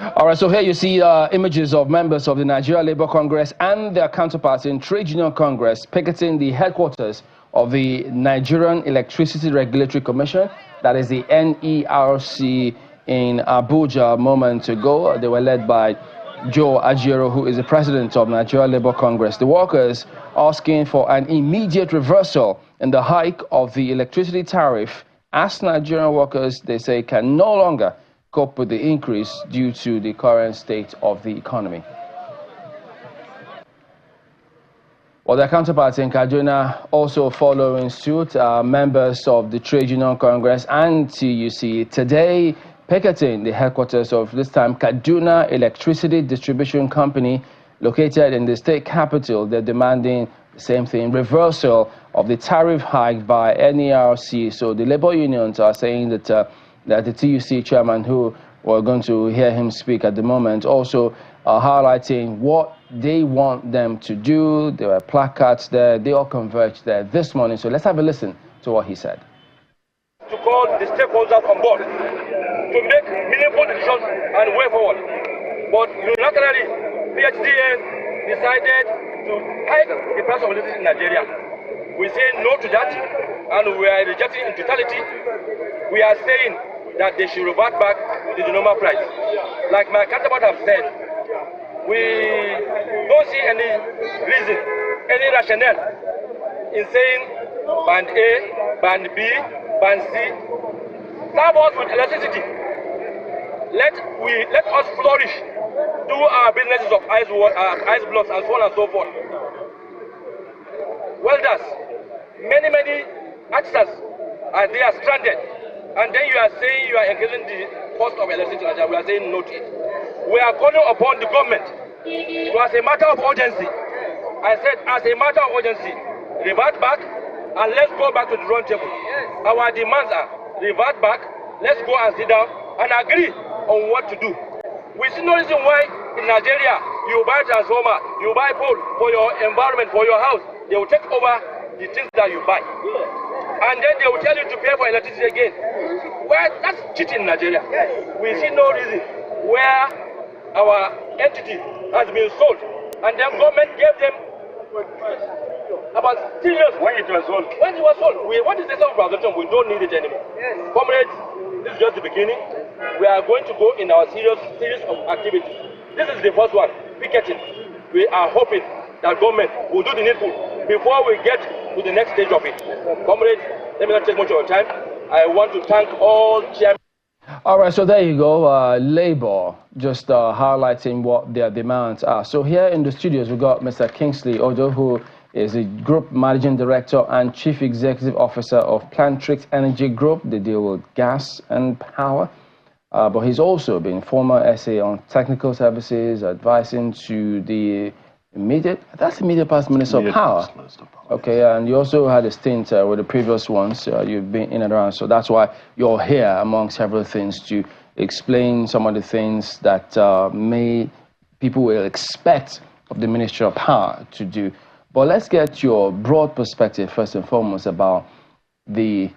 All right, so here you see images of members of the Nigeria Labour Congress and their counterparts in Trade Union Congress picketing the headquarters of the Nigerian Electricity Regulatory Commission, that is the NERC, in Abuja a moment ago. They were led by Joe Ajero, who is the president of Nigeria Labour Congress. The workers asking for an immediate reversal in the hike of the electricity tariff, as Nigerian workers, they say, can no longer cope with the increase due to the current state of the economy. Well, their counterparts in Kaduna also following suit, members of the Trade Union Congress and TUC today picketing the headquarters of, this time, Kaduna Electricity Distribution Company, located in the state capital. They're demanding the same thing, reversal of the tariff hike by NERC. So the labor unions are saying that that the TUC chairman, who we're going to hear him speak at the moment, also highlighting what they want them to do. There were placards there. They all converged there this morning. So let's have a listen to what he said. To call the stakeholders on board to make meaningful decisions and way forward. But unilaterally, PHDN decided to hike the price of electricity in Nigeria. We say no to that, and we are rejecting in totality. We are saying that they should revert back to the normal price. Like my counterpart have said, we don't see any reason, any rationale in saying band A, band B, band C, serve us with electricity. Let us flourish, do our businesses of ice blocks and so on and so forth. Welders, many artisans are there stranded. And then you are saying you are increasing the cost of electricity, and we are saying no to it. We are calling upon the government to, as a matter of urgency, I said as a matter of urgency, revert back and let's go back to the round table. Our demands are revert back, let's go and sit down and agree on what to do. We see no reason why in Nigeria you buy transformer, you buy pole for your environment, for your house. They will take over the things that you buy. And then they will tell you to pay for electricity again. Well, that's cheating in Nigeria. We see no reason where our entity has been sold, and then government gave them about 3 years when it was sold. When it was sold, what is the sense of transaction? We don't need it anymore. Comrades, this is just the beginning. We are going to go in our series of activities. This is the first one, picketing. We are hoping that government will do the needful before we get to the next stage of it. Comrades, let me not take much of your time. I want to thank all chairmen. All right, so there you go. Labour just highlighting what their demands are. So here in the studios, we got Mr. Kingsley Odo, who is the Group Managing Director and Chief Executive Officer of Plantrix Energy Group. They deal with gas and power. But he's also been former SA on technical services, advising to the immediate past Minister of Power. Okay, and you also had a stint with the previous ones. You've been in and around, so that's why you're here, among several things, to explain some of the things that people will expect of the Ministry of Power to do. But let's get your broad perspective first and foremost about the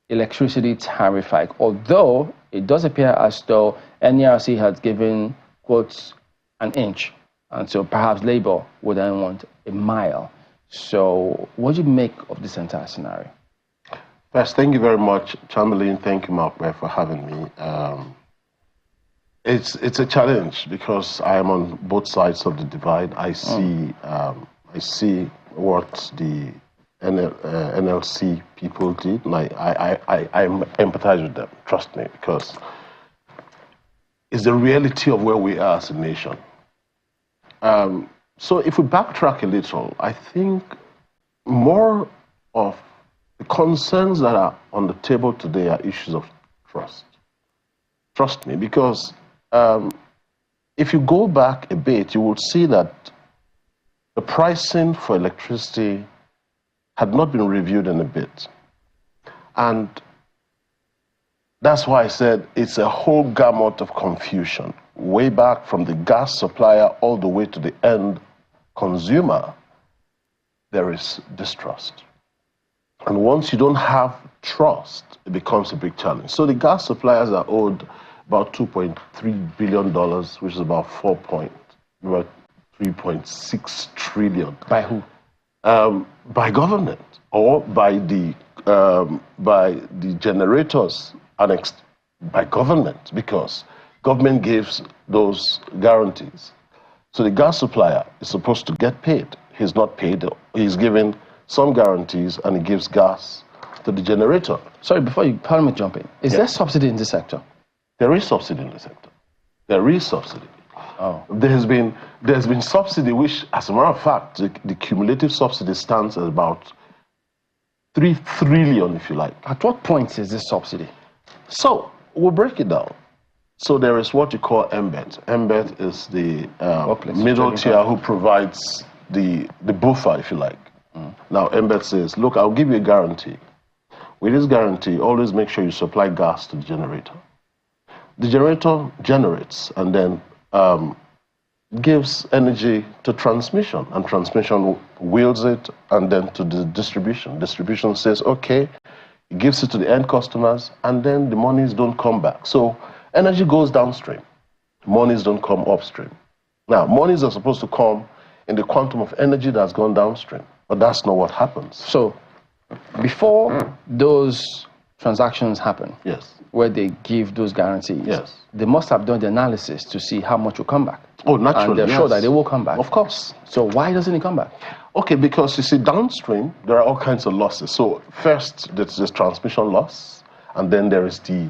electricity tariff hike. Although it does appear as though NERC has given, quotes, an inch, and so perhaps Labour would then want a mile. So what do you make of this entire scenario? First, thank you very much, Chamberlain. Thank you, Mark, for having me. It's a challenge because I am on both sides of the divide. I see what the NLC people did, and I empathize with them. Trust me, because it's the reality of where we are as a nation. So if we backtrack a little, I think more of the concerns that are on the table today are issues of trust. Trust me, because if you go back a bit, you will see that the pricing for electricity had not been reviewed in a bit. And that's why I said it's a whole gamut of confusion, way back from the gas supplier all the way to the end consumer. There is distrust. And once you don't have trust, it becomes a big challenge. So the gas suppliers are owed about $2.3 billion, which is about 3.6 trillion. By who? By government or by the generators annexed by government, because government gives those guarantees. So the gas supplier is supposed to get paid. He's not paid. He's given some guarantees and he gives gas to the generator. Sorry, before you, pardon me jumping. Is there subsidy in this sector? There is subsidy in the sector. There is subsidy. Oh. There's been subsidy, which, as a matter of fact, the cumulative subsidy stands at about 3 trillion, if you like. At what point is this subsidy? So we'll break it down. So there is what you call embed. Embed is the middle tier who provides the buffer, if you like. Now embed says, look, I'll give you a guarantee. With this guarantee, always make sure you supply gas to the generator. The generator generates and then gives energy to transmission, and transmission wields it and then to the distribution. Distribution says, okay, it gives it to the end customers, and then the monies don't come back. So energy goes downstream. Monies don't come upstream. Now, monies are supposed to come in the quantum of energy that's gone downstream, but that's not what happens. So before those transactions happen, yes, where they give those guarantees, yes, they must have done the analysis to see how much will come back. Oh, naturally, and they're sure that they will come back. Of course. So why doesn't it come back? Okay, because you see, downstream, there are all kinds of losses. So first, there's this transmission loss, and then there is the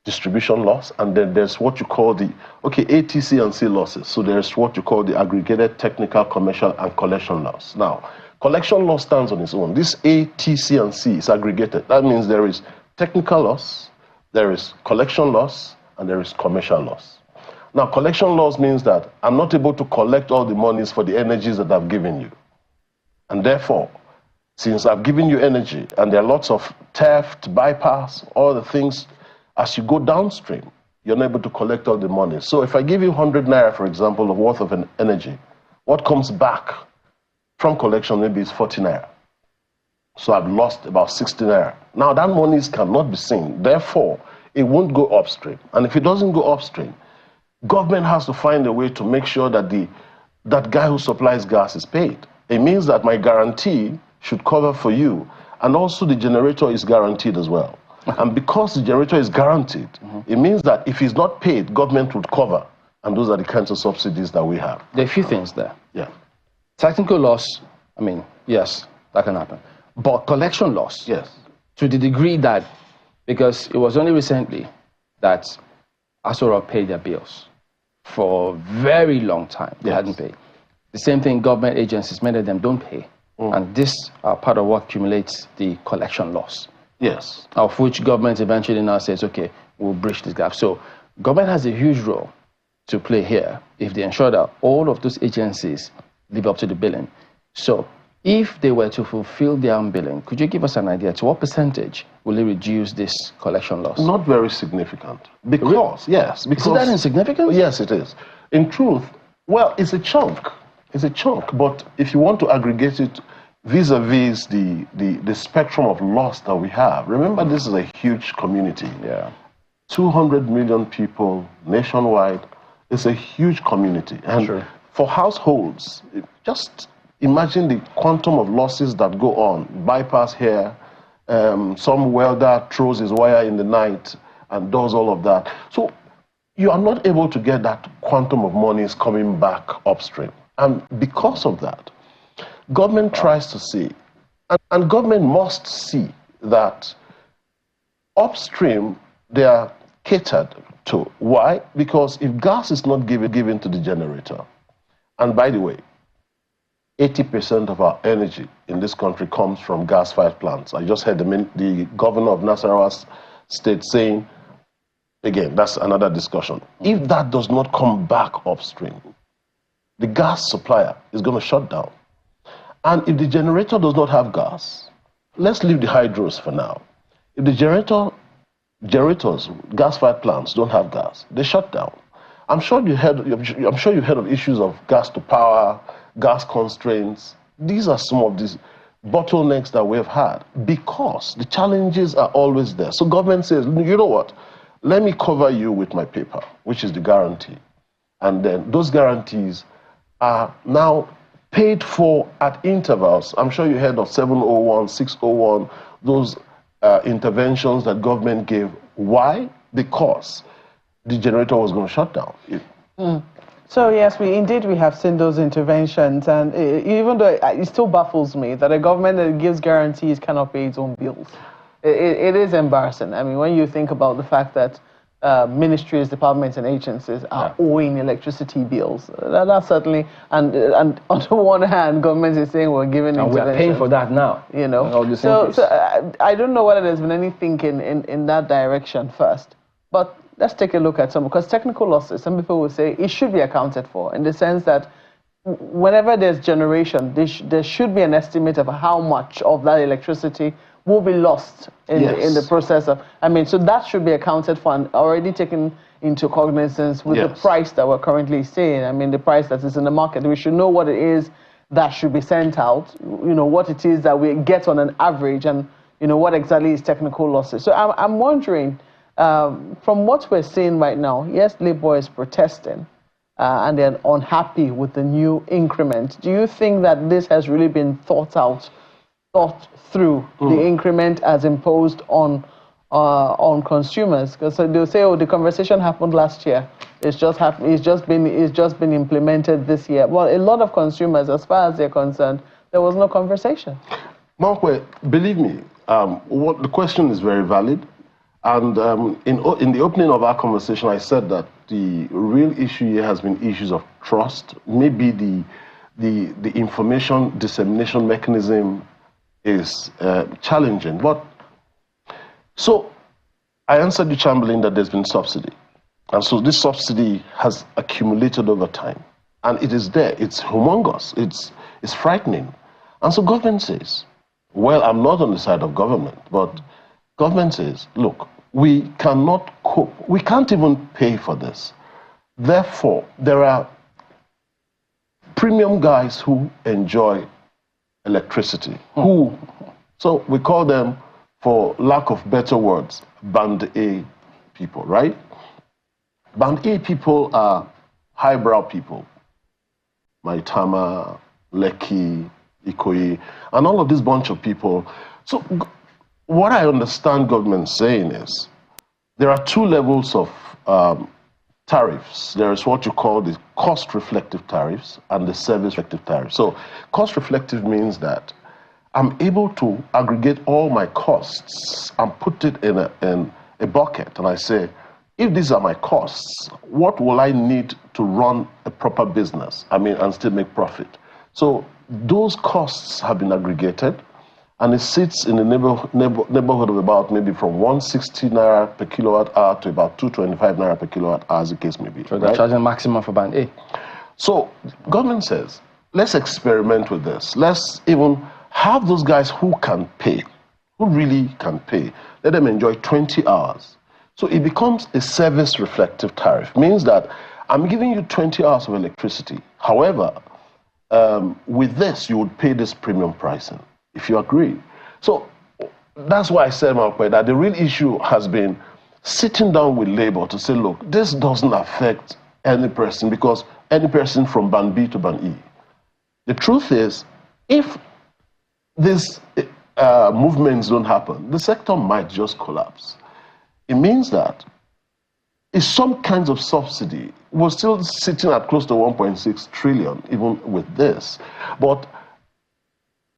distribution loss, and then there's what you call the, ATC and C losses. So there's what you call the aggregated technical, commercial, and collection loss. Now, collection loss stands on its own. This A, T, C, and C is aggregated. That means there is technical loss, there is collection loss, and there is commercial loss. Now, collection loss means that I'm not able to collect all the monies for the energies that I've given you. And therefore, since I've given you energy, and there are lots of theft, bypass, all the things, as you go downstream, you're not able to collect all the money. So if I give you 100 naira, for example, of worth of an energy, what comes back from collection maybe is 40 naira. So I've lost about 60 naira. Now that money cannot be seen. Therefore, it won't go upstream. And if it doesn't go upstream, government has to find a way to make sure that that guy who supplies gas is paid. It means that my guarantee should cover for you, and also the generator is guaranteed as well. And because the generator is guaranteed, it means that if he's not paid, government would cover. And those are the kinds of subsidies that we have. There are a few things there. Yeah. Technical loss, I mean, yes, that can happen. But collection loss, yes, to the degree that, because it was only recently that Asura paid their bills for a very long time. They hadn't paid. The same thing, government agencies, many of them don't pay. And this are part of what accumulates the collection loss. Yes. Of which government eventually now says, okay, we'll bridge this gap. So government has a huge role to play here if they ensure that all of those agencies live up to the billing. So if they were to fulfill their own billing, could you give us an idea to what percentage will it reduce this collection loss? Not very significant. Because, yes. Because, is that insignificant? Yes, it is. In truth, well, it's a chunk. It's a chunk. But if you want to aggregate it vis-a-vis the spectrum of loss that we have, remember this is a huge community. Yeah. 200 million people nationwide. It's a huge community. And for households, just imagine the quantum of losses that go on. Bypass here, some welder throws his wire in the night and does all of that. So you are not able to get that quantum of monies coming back upstream. And because of that, government tries to see, and government must see that upstream they are catered to. Why? Because if gas is not given to the generator, and by the way, 80% of our energy in this country comes from gas-fired plants. I just heard the governor of Nasarawa state saying, again, that's another discussion. If that does not come back upstream, the gas supplier is going to shut down. And if the generator does not have gas, let's leave the hydros for now. If the generators, gas-fired plants don't have gas, they shut down. I'm sure you heard of issues of gas to power, gas constraints. These are some of these bottlenecks that we have had because the challenges are always there. So government says, you know what? let me cover you with my paper, which is the guarantee. And then those guarantees are now paid for at intervals. I'm sure you heard of 701, 601, those interventions that government gave. Why? Because the generator was going to shut down. So yes, we have seen those interventions, and even though it still baffles me that a government that gives guarantees cannot pay its own bills. It is embarrassing. I mean, when you think about the fact that ministries, departments, and agencies are owing electricity bills, that's certainly, and on the one hand, government is saying we're giving and we are paying for that now. You know, so I don't know whether there's been any thinking in that direction first, but let's take a look at some, because technical losses, some people will say it should be accounted for in the sense that whenever there's generation, there should be an estimate of how much of that electricity will be lost in the process of, I mean, so that should be accounted for and already taken into cognizance with the price that we're currently seeing. I mean, the price that is in the market. We should know what it is that should be sent out, you know, what it is that we get on an average, and, you know, what exactly is technical losses. So I'm wondering, from what we're seeing right now, yes, Labour is protesting and they're unhappy with the new increment. Do you think that this has really been thought through, the increment as imposed on consumers? Because they'll say, oh, the conversation happened last year. It's just been implemented this year. Well, a lot of consumers, as far as they're concerned, there was no conversation. Mark, believe me, the question is very valid. And in the opening of our conversation, I said that the real issue here has been issues of trust. Maybe the information dissemination mechanism is challenging. But so I answered the Chamberlain that there's been subsidy. And so this subsidy has accumulated over time. And it is there. It's humongous. It's frightening. And so government says, well, I'm not on the side of government, but government says, look, we cannot cope. We can't even pay for this. Therefore, there are premium guys who enjoy electricity. So we call them, for lack of better words, Band A people, right? Band A people are highbrow people. Maitama, Lekki, Ikoyi, and all of this bunch of people. So what I understand government saying is there are two levels of tariffs. There is what you call the cost-reflective tariffs and the service-reflective tariffs. So cost-reflective means that I'm able to aggregate all my costs and put it in a bucket, and I say, if these are my costs, what will I need to run a proper business? I mean, and still make profit. So those costs have been aggregated, and it sits in the neighborhood of about maybe from 160 naira per kilowatt hour to about 225 naira per kilowatt hour, as the case may be. So they're charging maximum for Band A. So government says, let's experiment with this. Let's even have those guys who can pay, who really can pay. Let them enjoy 20 hours. So it becomes a service reflective tariff. Means that I'm giving you 20 hours of electricity. However, with this, you would pay this premium pricing, if you agree. So that's why I said, Malcolm, that the real issue has been sitting down with Labour to say, look, this doesn't affect any person, because any person from Band B to Band E. The truth is, if these movements don't happen, the sector might just collapse. It means that if some kinds of subsidy, we're still sitting at close to 1.6 trillion, even with this. But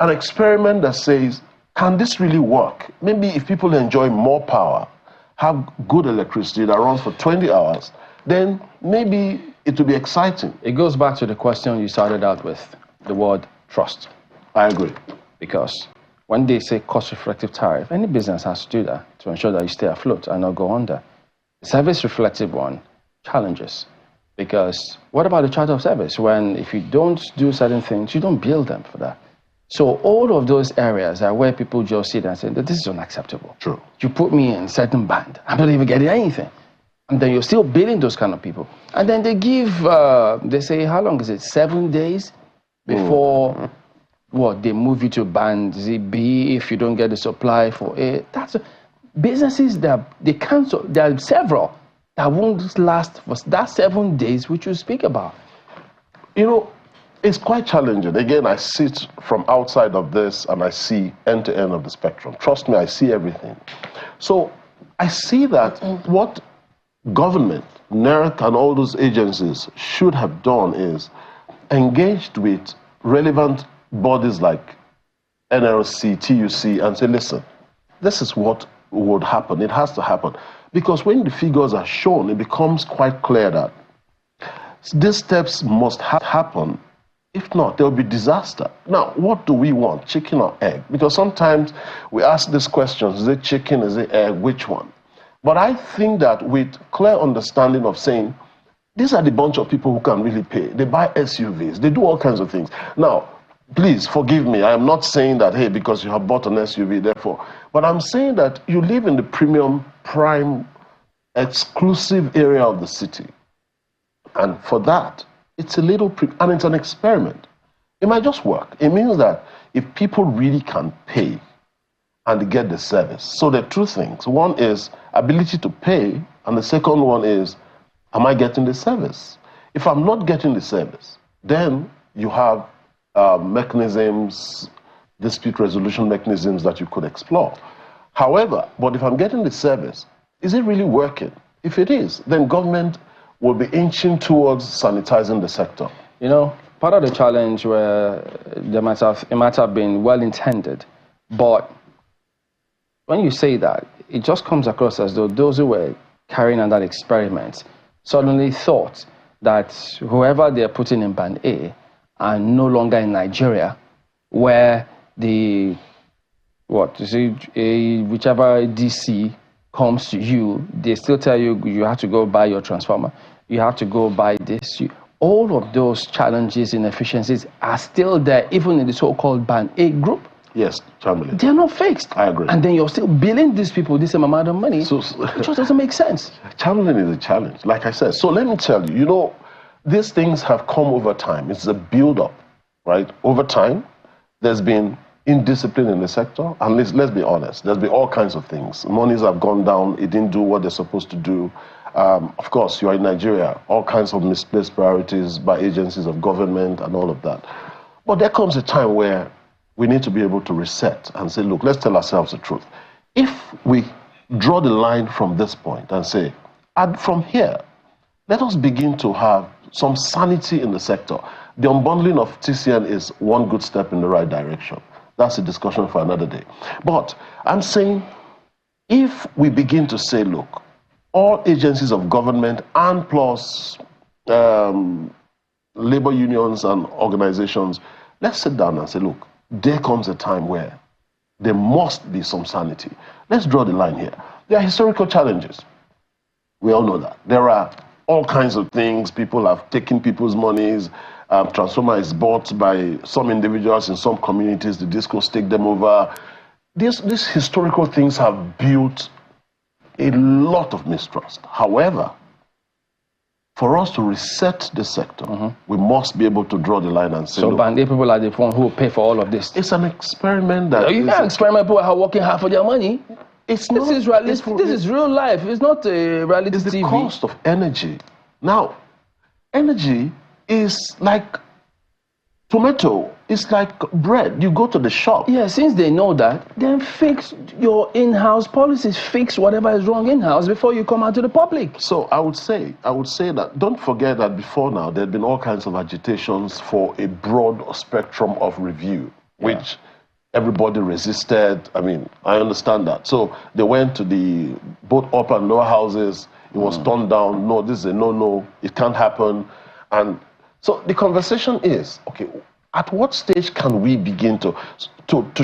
an experiment that says, can this really work? Maybe if people enjoy more power, have good electricity that runs for 20 hours, then maybe it will be exciting. It goes back to the question you started out with, the word trust. I agree. Because when they say cost-reflective tariff, any business has to do that to ensure that you stay afloat and not go under. The service-reflective one challenges, because what about the charter of service? When if you don't do certain things, you don't bill them for that. So all of those areas are where people just sit and say that this is unacceptable. True. You put me in a certain band, I'm not even getting anything. And then you're still billing those kind of people. And then they give, they say, how long is it? 7 days before what they move you to band B if you don't get the supply for A. businesses that they cancel, there are several that won't last for that 7 days, which you speak about. You know, it's quite challenging. Again, I sit from outside of this and I see end to end of the spectrum. Trust me, I see everything. So I see that what government, NERC and all those agencies should have done is engaged with relevant bodies like NLC, TUC, and say, listen, this is what would happen. It has to happen. Because when the figures are shown, it becomes quite clear that these steps must happen. If not, there will be disaster. Now, what do we want, chicken or egg? Because sometimes we ask these questions, is it chicken, is it egg, which one? But I think that with clear understanding of saying, these are the bunch of people who can really pay. They buy SUVs, they do all kinds of things. Now, please forgive me, I am not saying that, hey, because you have bought an SUV, therefore. But I'm saying that you live in the premium, prime, exclusive area of the city. And for that, it's a little, and it's an experiment. It might just work. It means that if people really can pay and get the service. So there are two things. One is ability to pay, and the second one is, am I getting the service? If I'm not getting the service, then you have mechanisms, dispute resolution mechanisms that you could explore. However, but if I'm getting the service, is it really working? If it is, then government will be inching towards sanitizing the sector. You know, part of the challenge where it might have been well-intended, but when you say that, it just comes across as though those who were carrying on that experiment suddenly thought that whoever they're putting in Band A are no longer in Nigeria, where the, whichever DC comes to you, they still tell you, you have to go buy your transformer, you have to go buy this. All of those challenges, inefficiencies are still there, even in the so-called Band A group. Yes, Chamberlain. They're not fixed. I agree. And then you're still billing these people this amount of money. So, it just doesn't make sense. Chamberlain is a challenge, like I said. So let me tell you, you know, these things have come over time. It's a build-up, right? Over time, there's been indiscipline in the sector. And let's be honest, there's been all kinds of things. Monies have gone down. It didn't do what they're supposed to do. Of course, you are in Nigeria. All kinds of misplaced priorities by agencies of government and all of that. But there comes a time where we need to be able to reset and say, look, let's tell ourselves the truth. If we draw the line from this point and say, and from here, let us begin to have some sanity in the sector. The unbundling of TCN is one good step in the right direction. That's a discussion for another day. But I'm saying, if we begin to say, look, all agencies of government and plus labor unions and organizations, let's sit down and say, look, there comes a time where there must be some sanity. Let's draw the line here. There are historical challenges. We all know that. There are all kinds of things. People have taken people's monies. Transformer is bought by some individuals in some communities. The discos take them over. These historical things have built a lot of mistrust. However, for us to reset the sector, we must be able to draw the line and say, so Band A people are the one who will pay for all of this. It's an experiment that you can't experiment people are working hard for their money. It's this is realistic. This is real life. It's not a reality TV. It's the TV. Cost of energy. Now, energy is like tomato. It's like bread. You go to the shop. Yeah, since they know that, then fix your in-house policies. Fix whatever is wrong in-house before you come out to the public. So I would say that don't forget that before now there had been all kinds of agitations for a broad spectrum of review, which everybody resisted. I mean, I understand that. So they went to the both upper and lower houses. It was turned down. No, this is a no. It can't happen. And so the conversation is, okay, at what stage can we begin to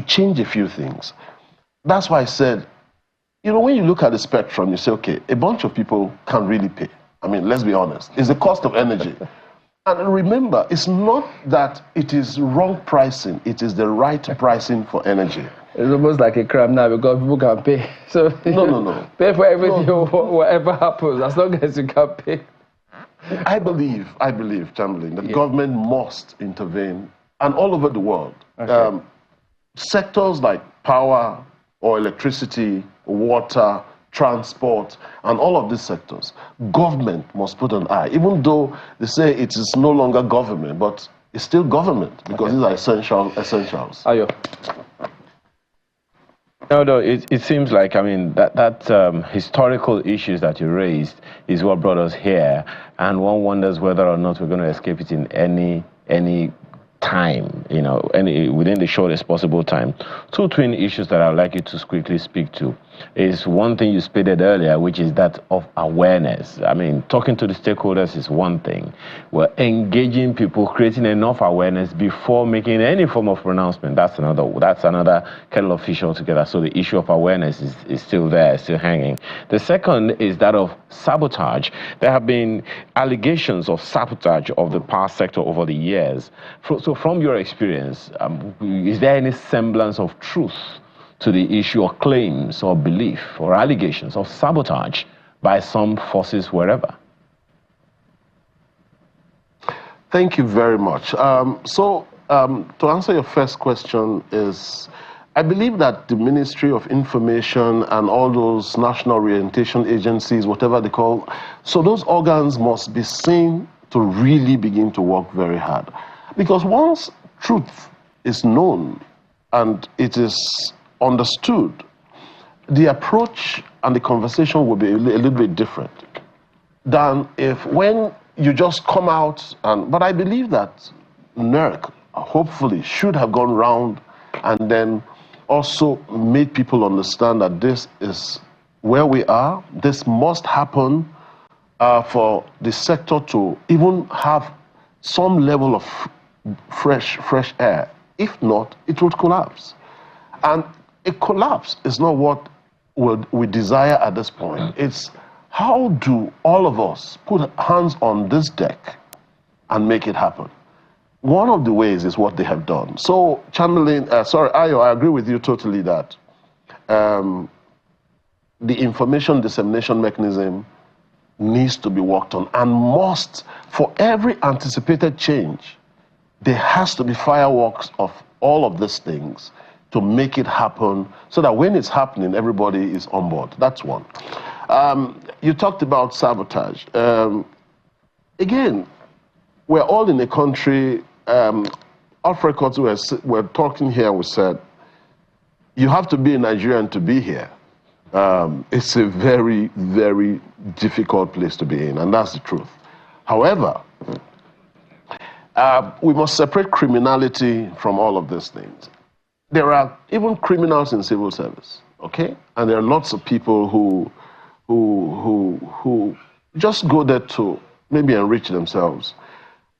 change a few things? That's why I said, you know, when you look at the spectrum, you say, okay, a bunch of people can really pay. I mean, let's be honest. It's the cost of energy. And remember, it's not that it is wrong pricing. It is the right pricing for energy. It's almost like a crime now because people can pay. So No. Pay for everything, whatever happens, as long as you can pay. I believe, Chamberlain, that government must intervene, and all over the world. Sectors like power or electricity water, transport, and all of these sectors. Government must put an eye, even though they say it is no longer government, but it's still government because these are essentials. Ayo. No, it seems like, I mean, that historical issues that you raised is what brought us here, and one wonders whether or not we're going to escape it in any time, you know, within the shortest possible time. Two twin issues that I'd like you to quickly speak to is one thing you stated earlier, which is that of awareness. I mean, talking to the stakeholders is one thing. We're engaging people, creating enough awareness before making any form of pronouncement. That's another kettle of fish altogether. So the issue of awareness is still there, still hanging. The second is that of sabotage. There have been allegations of sabotage of the power sector over the years. So from your experience, is there any semblance of truth to the issue or claims or belief or allegations of sabotage by some forces wherever? Thank you very much. To answer your first question is, I believe that the Ministry of Information and all those national orientation agencies, whatever they call, so those organs must be seen to really begin to work very hard. Because once truth is known and it is understood, the approach and the conversation will be a little bit different than if when you just come out but I believe that NERC hopefully should have gone round and then also made people understand that this is where we are. This must happen for the sector to even have some level of fresh air. If not, it would collapse. And a collapse is not what we desire at this point. It's how do all of us put hands on this deck and make it happen? One of the ways is what they have done. So channeling, Ayo, I agree with you totally that the information dissemination mechanism needs to be worked on and must, for every anticipated change, there has to be fireworks of all of these things to make it happen so that when it's happening, everybody is on board. That's one. You talked about sabotage. Again, we're all in a country, off records we're talking here, we said, you have to be a Nigerian to be here. It's a very, very difficult place to be in, and that's the truth. However, we must separate criminality from all of these things. There are even criminals in civil service, okay? And there are lots of people who just go there to maybe enrich themselves.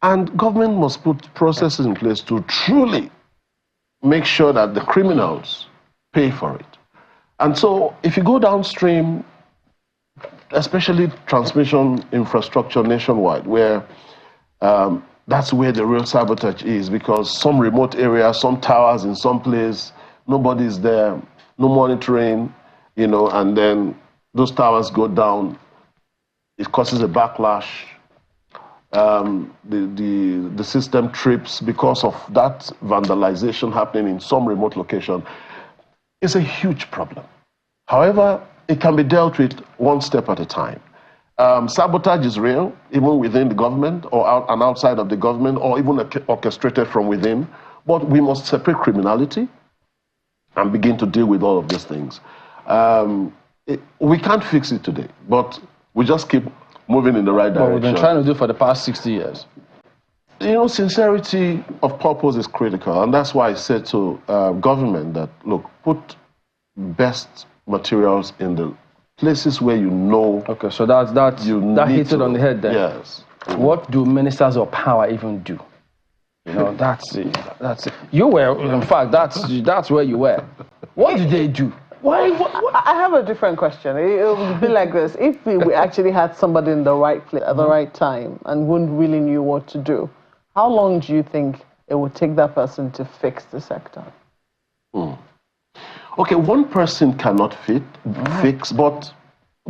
And government must put processes in place to truly make sure that the criminals pay for it. And so if you go downstream, especially transmission infrastructure nationwide, where that's where the real sabotage is, because some remote area, some towers in some place, nobody's there, no monitoring, you know, and then those towers go down, it causes a backlash. The system trips because of that vandalization happening in some remote location. It's a huge problem. However, it can be dealt with one step at a time. Sabotage is real, even within the government or outside of the government, or even orchestrated from within. But we must separate criminality and begin to deal with all of these things. We can't fix it today, but we just keep moving in the right direction. What we've been trying to do for the past 60 years. You know, sincerity of purpose is critical, and that's why I said to government that, look, put best materials in the places where you know. Okay, so that hit it on the head then. Yes. What do ministers of power even do? You know, that's it. That's it. You were, in fact, that's where you were. What do they do? Why? I have a different question. It would be like this: if we actually had somebody in the right place at the right time and who really knew what to do, how long do you think it would take that person to fix the sector? Okay, one person cannot fix, but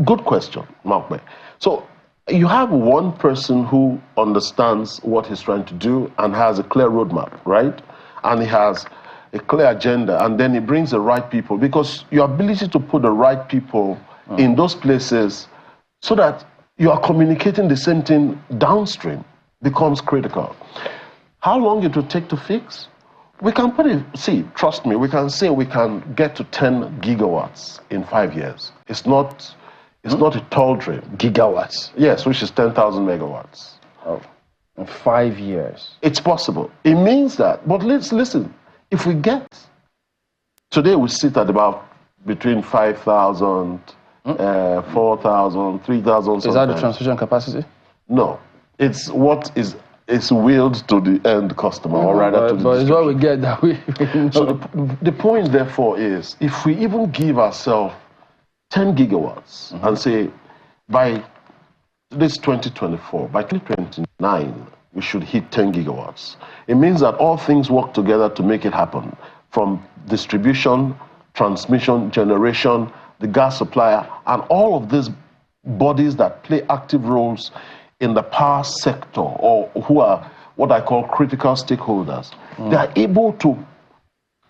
good question, Malcolm. So you have one person who understands what he's trying to do and has a clear roadmap, right? And he has a clear agenda, and then it brings the right people, because your ability to put the right people in those places so that you are communicating the same thing downstream becomes critical. How long it will take to fix? We can put it, see, trust me, we can say we can get to 10 gigawatts in 5 years. It's not a tall dream. Gigawatts? Yes, which is 10,000 megawatts. Oh, in 5 years. It's possible. It means that, but let's listen, if we get, today we sit at about between 5,000, 4,000, 3,000. Is that the transmission capacity? No, it's what is willed to the end customer, or rather to the But it's what we get that we So the point, therefore, is if we even give ourselves 10 gigawatts and say by this 2024, by 2029, we should hit 10 gigawatts. It means that all things work together to make it happen, from distribution, transmission, generation, the gas supplier, and all of these bodies that play active roles in the power sector, or who are what I call critical stakeholders. They are able to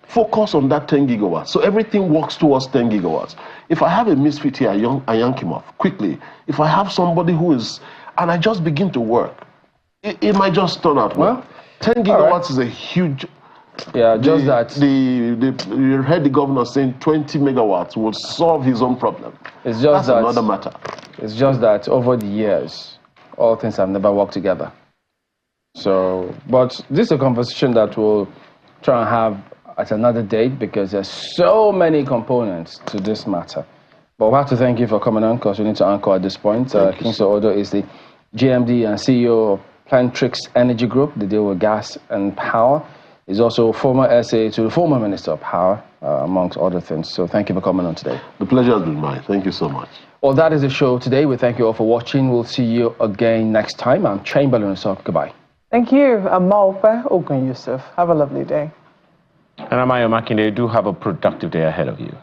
focus on that 10 gigawatts. So everything works towards 10 gigawatts. If I have a misfit here, I yank him off quickly. If I have somebody who is, and I just begin to work, it might just turn out well. 10 gigawatts is a huge. Yeah, just you heard the governor saying 20 megawatts will solve his own problem. It's just That's another matter. It's just that over the years, all things have never worked together. So, but this is a conversation that we'll try and have at another date, because there's so many components to this matter. But we have to thank you for coming on, because we need to anchor at this point. Kingsley Odo is the GMD and CEO of Plantrix Energy Group. They deal with gas and power. He's also former SA to the former Minister of Power, amongst other things. So thank you for coming on today. The pleasure has been mine. Thank you so much. Well, that is the show today. We thank you all for watching. We'll see you again next time. I'm Chamberlain, so goodbye. Thank you. I'm Malpa Ogun Yusuf. Have a lovely day. And I'm Ayo Makinde. Do have a productive day ahead of you.